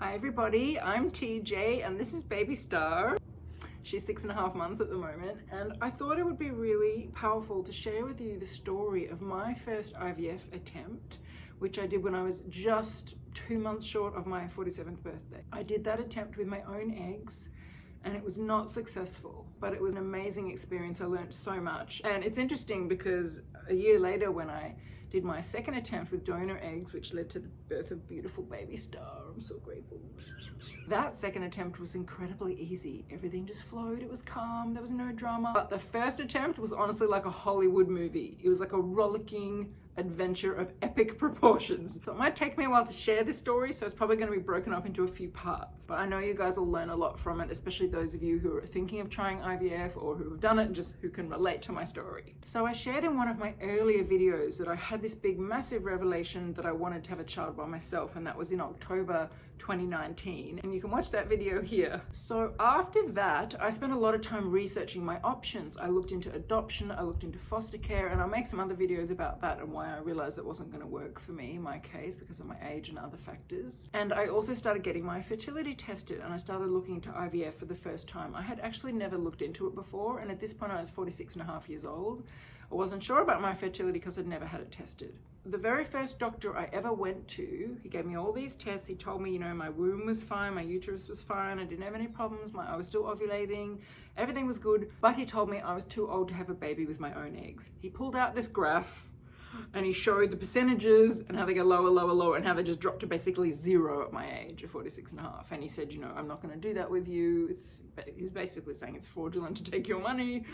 Hi everybody, I'm TJ and this is baby Star. She's 6.5 months at the moment, and I thought it would be really powerful to share with you the story of my first IVF attempt, which I did when I was just 2 months short of my 47th birthday. I did that attempt with my own eggs and it was not successful, but it was an amazing experience. I learned so much. And it's interesting because a year later when I did my second attempt with donor eggs, which led to the birth of beautiful baby Star, I'm so grateful. That second attempt was incredibly easy. Everything just flowed, it was calm, there was no drama. But the first attempt was honestly like a Hollywood movie. It was like a rollicking adventure of epic proportions. So it might take me a while to share this story, so it's probably going to be broken up into a few parts. But I know you guys will learn a lot from it, especially those of you who are thinking of trying IVF or who have done it and just who can relate to my story. So I shared in one of my earlier videos that I had this big massive revelation that I wanted to have a child by myself, and that was in October 2019, and you can watch that video here. So after that, I spent a lot of time researching my options. I looked into adoption, I looked into foster care, and I'll make some other videos about that and why I realized it wasn't going to work for me in my case because of my age and other factors. And I also started getting my fertility tested, and I started looking into IVF for the first time. I had actually never looked into it before, and at this point I was 46.5 years old. I wasn't sure about my fertility because I'd never had it tested. The very first doctor I ever went to, he gave me all these tests. He told me, you know, my womb was fine, my uterus was fine, I didn't have any problems, I was still ovulating, everything was good, but he told me I was too old to have a baby with my own eggs. He pulled out this graph and he showed the percentages and how they go lower, lower, lower, and how they just dropped to basically 0 at my age of 46.5. And he said, you know, I'm not going to do that with you. He's basically saying it's fraudulent to take your money.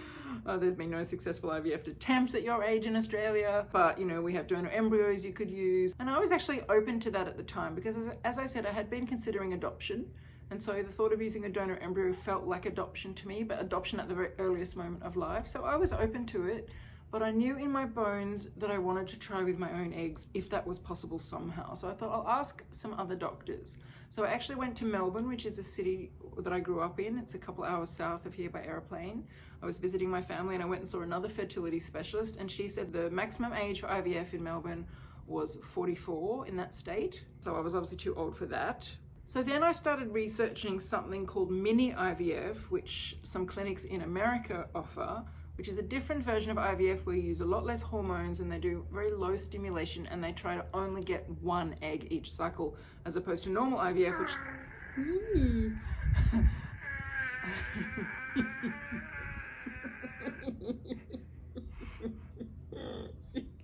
There's been no successful IVF attempts at your age in Australia, but you know, we have donor embryos you could use. And I was actually open to that at the time because as I said, I had been considering adoption. And so the thought of using a donor embryo felt like adoption to me, but adoption at the very earliest moment of life. So I was open to it. But I knew in my bones that I wanted to try with my own eggs if that was possible somehow. So I thought I'll ask some other doctors. So I actually went to Melbourne, which is a city that I grew up in. It's a couple hours south of here by airplane. I was visiting my family and I went and saw another fertility specialist, and she said the maximum age for IVF in Melbourne was 44 in that state. So I was obviously too old for that. So then I started researching something called mini IVF, which some clinics in America offer, which is a different version of IVF where you use a lot less hormones and they do very low stimulation and they try to only get 1 egg each cycle, as opposed to normal IVF, which...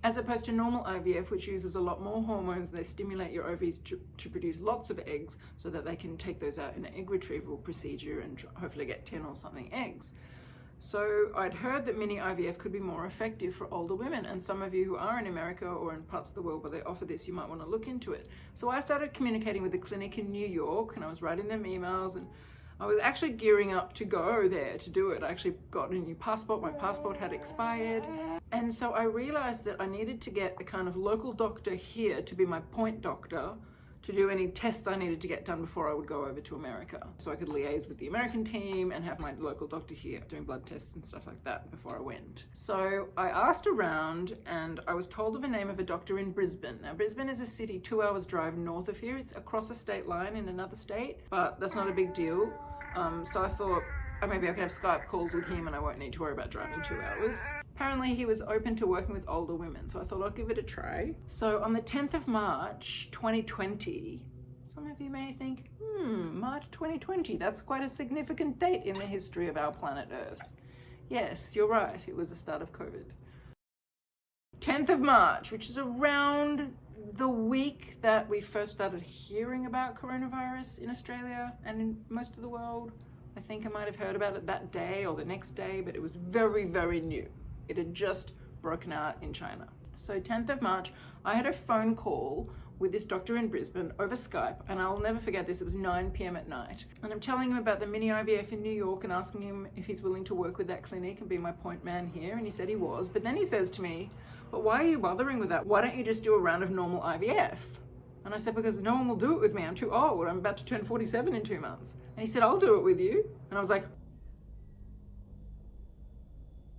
As opposed to normal IVF, which uses a lot more hormones. They stimulate your ovaries to produce lots of eggs so that they can take those out in an egg retrieval procedure and hopefully get 10 or something eggs. So I'd heard that mini IVF could be more effective for older women, and some of you who are in America or in parts of the world where they offer this, you might want to look into it. So I started communicating with a clinic in New York, and I was writing them emails, and I was actually gearing up to go there to do it. I actually got a new passport. My passport had expired. And so I realized that I needed to get a kind of local doctor here to be my point doctor to do any tests I needed to get done before I would go over to America. So I could liaise with the American team and have my local doctor here doing blood tests and stuff like that before I went. So I asked around and I was told of a name of a doctor in Brisbane. Now Brisbane is a city 2 hours drive north of here. It's across a state line in another state, but that's not a big deal. So I thought, maybe I could have Skype calls with him and I won't need to worry about driving 2 hours. Apparently he was open to working with older women, so I thought I'll give it a try. So on the 10th of March 2020, some of you may think, March 2020, that's quite a significant date in the history of our planet Earth. Yes, you're right, it was the start of COVID. 10th of March, which is around the week that we first started hearing about coronavirus in Australia and in most of the world. I think I might have heard about it that day or the next day, but it was very, very new. It had just broken out in China. So 10th of March, I had a phone call with this doctor in Brisbane over Skype, and I'll never forget this, it was 9 p.m. at night. And I'm telling him about the mini IVF in New York and asking him if he's willing to work with that clinic and be my point man here, and he said he was. But then he says to me, but why are you bothering with that? Why don't you just do a round of normal IVF? And I said, because no one will do it with me, I'm too old, I'm about to turn 47 in 2 months. And he said, I'll do it with you. And I was like,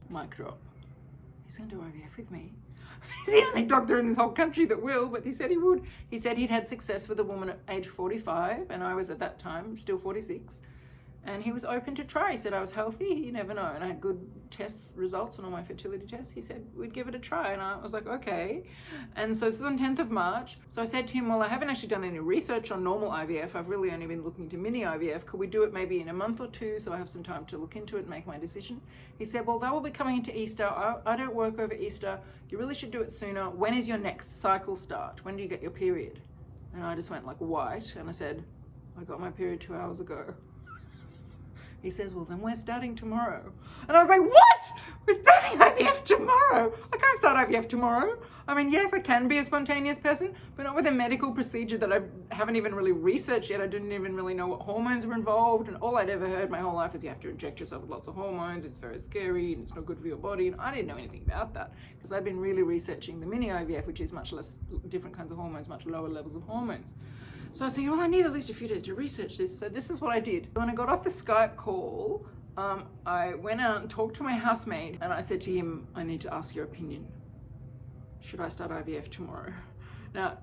mic drop. He's gonna do IVF with me. He's the only doctor in this whole country that will, but he said he would. He said he'd had success with a woman at age 45, and I was at that time still 46. And he was open to try. He said I was healthy, you never know. And I had good test results on all my fertility tests. He said we'd give it a try. And I was like, okay. And so this is on 10th of March. So I said to him, well, I haven't actually done any research on normal IVF. I've really only been looking into mini IVF. Could we do it maybe in a month or two so I have some time to look into it and make my decision? He said, well, that will be coming into Easter. I don't work over Easter. You really should do it sooner. When is your next cycle start? When do you get your period? And I just went like white. And I said, I got my period 2 hours ago. He says, well, then we're starting tomorrow. And I was like, what? We're starting IVF tomorrow? I can't start IVF tomorrow. I mean, yes, I can be a spontaneous person, but not with a medical procedure that I haven't even really researched yet. I didn't even really know what hormones were involved. And all I'd ever heard my whole life is you have to inject yourself with lots of hormones. It's very scary and it's not good for your body. And I didn't know anything about that because I'd been really researching the mini IVF, which is much less different kinds of hormones, much lower levels of hormones. So I was thinking, well, I need at least a few days to research this. So this is what I did. When I got off the Skype call, I went out and talked to my housemate and I said to him, I need to ask your opinion. Should I start IVF tomorrow? Now,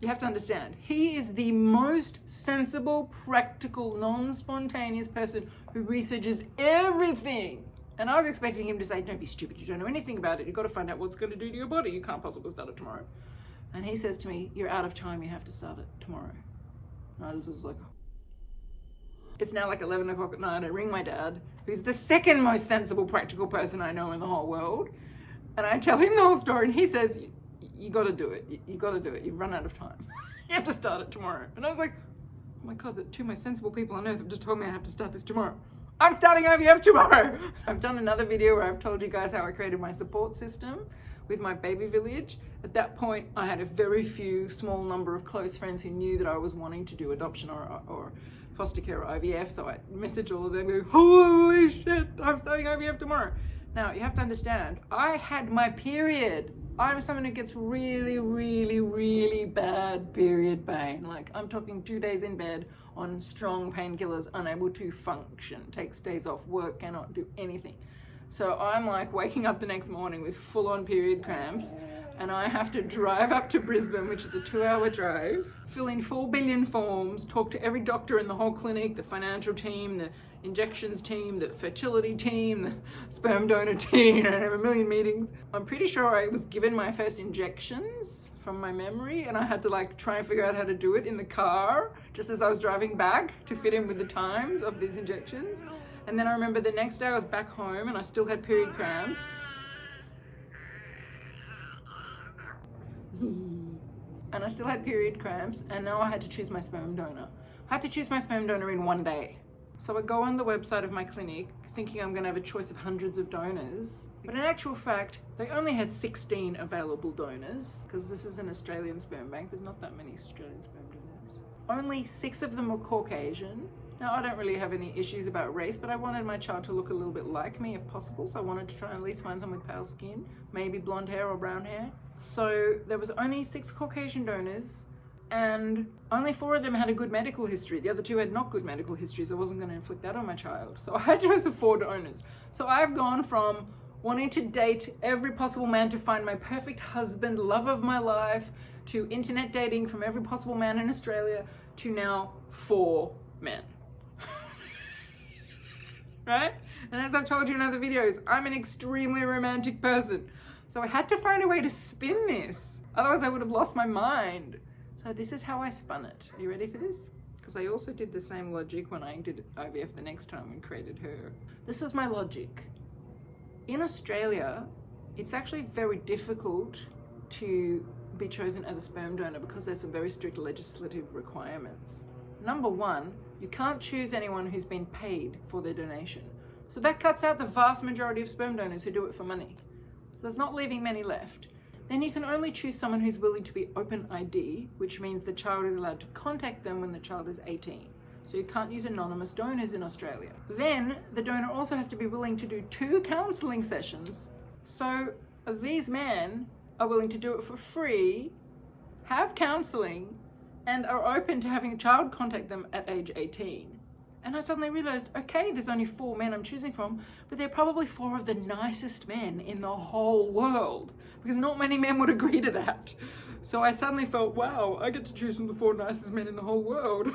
you have to understand, he is the most sensible, practical, non-spontaneous person who researches everything. And I was expecting him to say, don't be stupid, you don't know anything about it. You've got to find out what's going to do to your body. You can't possibly start it tomorrow. And he says to me, you're out of time, you have to start it tomorrow. And I was like, it's now like 11 o'clock at night. I ring my dad, who's the second most sensible, practical person I know in the whole world. And I tell him the whole story and he says, you got to do it. You got to do it. You've run out of time. You have to start it tomorrow. And I was like, oh my God, the two most sensible people on earth have just told me I have to start this tomorrow. I'm starting IVF tomorrow. I've done another video where I've told you guys how I created my support system with my baby village. At that point, I had a very small number of close friends who knew that I was wanting to do adoption or foster care or IVF. So I messaged all of them going, holy shit, I'm starting IVF tomorrow. Now, you have to understand, I had my period. I'm someone who gets really bad period pain. Like, I'm talking 2 days in bed on strong painkillers, unable to function, takes days off work, cannot do anything. So I'm like waking up the next morning with full-on period cramps, and I have to drive up to Brisbane, which is a 2-hour drive, fill in 4 billion forms, talk to every doctor in the whole clinic, the financial team, the injections team, the fertility team, the sperm donor team, and I have a million meetings. I'm pretty sure I was given my first injections from my memory, and I had to like try and figure out how to do it in the car just as I was driving back to fit in with the times of these injections. And then I remember the next day I was back home and I still had period cramps. And I still had period cramps, and now I had to choose my sperm donor. I had to choose my sperm donor in 1 day. So I go on the website of my clinic thinking I'm going to have a choice of hundreds of donors. But in actual fact, they only had 16 available donors, because this is an Australian sperm bank. There's not that many Australian sperm donors. Only 6 of them were Caucasian. Now, I don't really have any issues about race, but I wanted my child to look a little bit like me if possible. So I wanted to try and at least find someone with pale skin, maybe blonde hair or brown hair. So there was only 6 Caucasian donors, and only 4 of them had a good medical history. The other 2 had not good medical histories. I wasn't going to inflict that on my child. So I had choice of 4 donors. So I've gone from wanting to date every possible man to find my perfect husband, love of my life, to internet dating from every possible man in Australia, to now 4 men. Right? And as I've told you in other videos, I'm an extremely romantic person. So I had to find a way to spin this. Otherwise I would have lost my mind. So this is how I spun it. Are you ready for this? Because I also did the same logic when I did IVF the next time and created her. This was my logic. In Australia, it's actually very difficult to be chosen as a sperm donor because there's some very strict legislative requirements. Number 1, you can't choose anyone who's been paid for their donation. So that cuts out the vast majority of sperm donors who do it for money. So there's not leaving many left. Then you can only choose someone who's willing to be open ID, which means the child is allowed to contact them when the child is 18. So you can't use anonymous donors in Australia. Then the donor also has to be willing to do 2 counselling sessions. So these men are willing to do it for free, have counselling, and are open to having a child contact them at age 18. And I suddenly realized, okay, there's only 4 men I'm choosing from, but they're probably 4 of the nicest men in the whole world, because not many men would agree to that. So I suddenly felt, wow, I get to choose from the 4 nicest men in the whole world.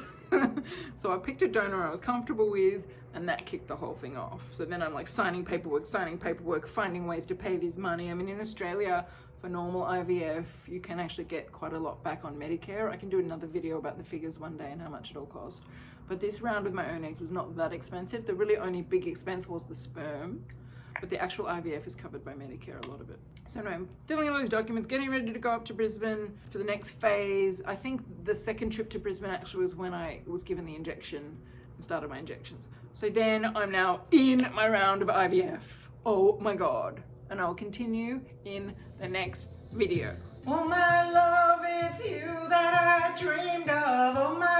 So I picked a donor I was comfortable with, and that kicked the whole thing off. So then I'm like signing paperwork, finding ways to pay this money. I mean, in Australia, for normal IVF, you can actually get quite a lot back on Medicare. I can do another video about the figures one day and how much it all cost. But this round with my own eggs was not that expensive. The really only big expense was the sperm, but the actual IVF is covered by Medicare, a lot of it. So anyway, I'm filling in all these documents, getting ready to go up to Brisbane for the next phase. I think the second trip to Brisbane actually was when I was given the injection and started my injections. So then I'm now in my round of IVF. Oh my God. And I'll continue in the next video. Oh my love, it's you that I dreamed of. Oh my